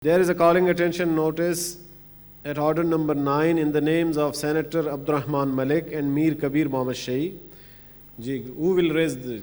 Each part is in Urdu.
There is a calling attention notice at order number 9 in the names of Senator Abdurrahman Malik and Mir Kabir Mohammed Shahi. Who will raise the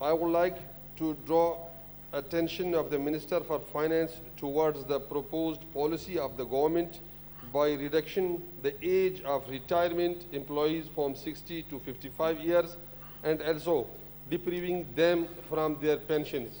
I would like to draw attention of the Minister for Finance towards the proposed policy of the government by reduction the age of retirement employees from 60 to 55 years and also depriving them from their pensions.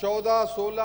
14, 16,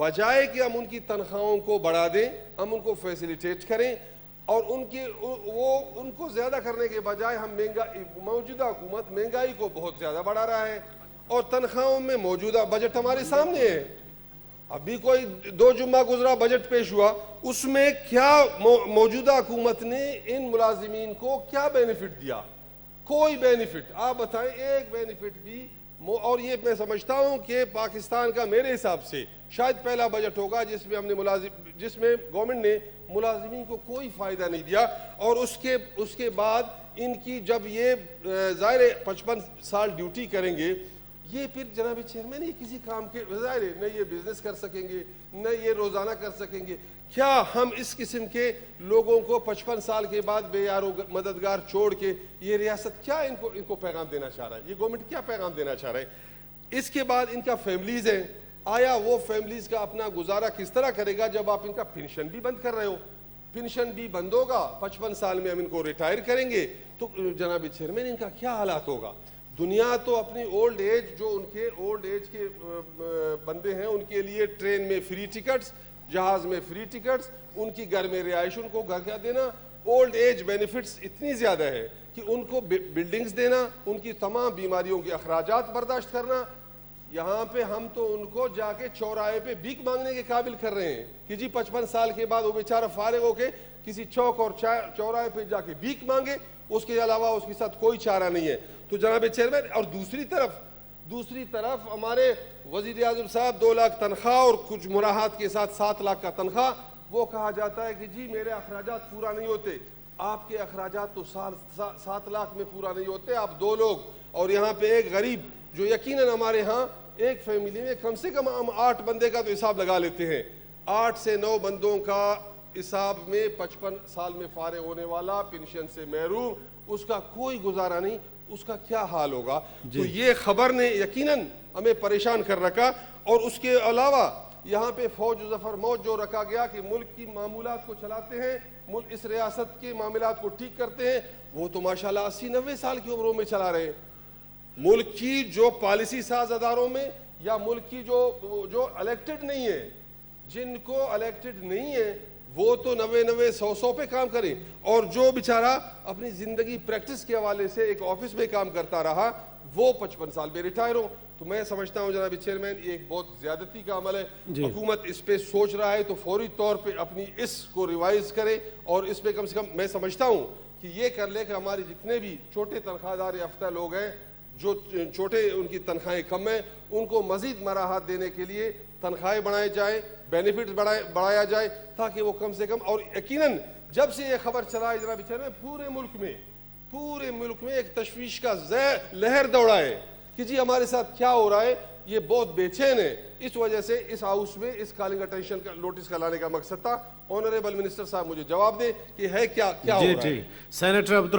بجائے کہ ہم ان کی تنخواہوں کو بڑھا دیں, ہم ان کو فیسیلیٹیٹ کریں, اور ان کو زیادہ کرنے کے بجائے ہم موجودہ حکومت مہنگائی کو بہت زیادہ بڑھا رہا ہے, اور تنخواہوں میں موجودہ بجٹ ہمارے سامنے ہے. ابھی کوئی 2 جمعہ گزرا بجٹ پیش ہوا, اس میں کیا موجودہ حکومت نے ان ملازمین کو کیا بینیفٹ دیا؟ کوئی بینیفٹ. آپ بتائیں ایک بینیفٹ بھی. اور یہ میں سمجھتا ہوں کہ پاکستان کا میرے حساب سے شاید پہلا بجٹ ہوگا جس میں گورنمنٹ نے ملازمین کو کوئی فائدہ نہیں دیا. اور اس کے بعد ان کی جب یہ ظاہر 55 سال ڈیوٹی کریں گے, یہ پھر جناب چیئرمین یہ کسی کام کے ظاہر نہ یہ بزنس کر سکیں گے, نہ یہ روزانہ کر سکیں گے. کیا ہم اس قسم کے لوگوں کو 55 سال کے بعد بے یار و مددگار چھوڑ کے یہ ریاست کیا ان کو پیغام دینا چاہ رہا ہے؟ یہ گورنمنٹ کیا پیغام دینا چاہ رہا ہے؟ اس کے بعد ان کا فیملیز ہیں, آیا وہ فیملیز کا اپنا گزارا کس طرح کرے گا جب آپ ان کا پینشن بھی بند کر رہے ہو؟ پینشن بھی بند ہوگا, 55 سال میں ہم ان کو ریٹائر کریں گے تو جناب چیئرمین ان کا کیا حالات ہوگا؟ دنیا تو اپنی اولڈ ایج, جو ان کے اولڈ ایج کے بندے ہیں ان کے لیے ٹرین میں فری ٹکٹس, جہاز میں فری ٹکٹس, ان کی گھر میں رہائش, ان کو گھر کیا دینا, اولڈ ایج بینیفٹس اتنی زیادہ ہے کہ ان کو بلڈنگز دینا, ان کی تمام بیماریوں کے اخراجات برداشت کرنا. یہاں پہ ہم تو ان کو جا کے چوراہے پہ بھیک مانگنے کے قابل کر رہے ہیں کہ جی 55 سال کے بعد وہ بیچارہ فارغ ہو کے کسی چوک اور چوراہے پہ جا کے بھیک مانگے, اس کے علاوہ اس کے ساتھ کوئی چارہ نہیں ہے. تو جناب چیئرمین, اور دوسری طرف ہمارے وزیر اعظم صاحب 2 لاکھ تنخواہ اور کچھ مراحات کے ساتھ 7 لاکھ کا تنخواہ, وہ کہا جاتا ہے کہ جی میرے اخراجات پورا نہیں ہوتے. آپ کے اخراجات تو 7 لاکھ میں پورا نہیں ہوتے, آپ 2 لوگ اور یہاں پہ ایک غریب, جو یقیناً ہمارے ہاں ایک فیملی میں کم سے کم ہم 8 بندے کا تو حساب لگا لیتے ہیں, 8 سے 9 بندوں کا حساب میں 55 سال میں فارغ ہونے والا, پینشن سے محروم, اس کا کوئی گزارا نہیں, اس کا کیا حال ہوگا؟ تو یہ خبر نے یقیناً ہمیں پریشان کر رکھا. اور اس کے علاوہ یہاں پہ فوج ظفر موج جو رکھا گیا کہ ملک کی معمولات کو چلاتے ہیں, اس ریاست کے معاملات کو ٹھیک کرتے ہیں, وہ تو ماشاءاللہ 80-90 سال کی عمروں میں چلا رہے ہیں. ملک کی جو پالیسی ساز اداروں میں, یا ملک کی جو الیکٹڈ نہیں ہے, جن کو الیکٹڈ نہیں ہے, وہ تو 90-100 پہ کام کریں, اور جو بیچارہ اپنی زندگی پریکٹس کے حوالے سے ایک آفس میں کام کرتا رہا, وہ 55 سال میں ریٹائر ہو. تو میں سمجھتا ہوں جناب چیئرمین یہ ایک بہت زیادتی کا عمل ہے. حکومت اس پہ سوچ رہا ہے تو فوری طور پہ اپنی اس کو ریوائز کرے, اور اس پہ کم سے کم میں سمجھتا ہوں کہ یہ کر لے کہ ہماری جتنے بھی چھوٹے تنخواہ دار یافتہ لوگ ہیں, جو چھوٹے ان کی تنخواہیں کم ہیں, ان کو مزید مراحت دینے کے لیے تنخواہیں بڑھائے جائیں, بینیفٹس بڑھایا جائے, تاکہ وہ کم سے کم. اور یقیناً جب سے یہ خبر چلا ہے جناب چیئرمین, پورے ملک میں ایک تشویش کا لہر دوڑا ہے کہ جی ہمارے ساتھ کیا ہو رہا ہے, یہ بہت بے چین ہے. اس وجہ سے اس ہاؤس میں اس کالنگ اٹینشن کا نوٹس کا لانے کا مقصد تھا. آنریبل منسٹر صاحب مجھے جواب دیں کہ ہے کیا ہو رہا ہے. سینیٹر عبد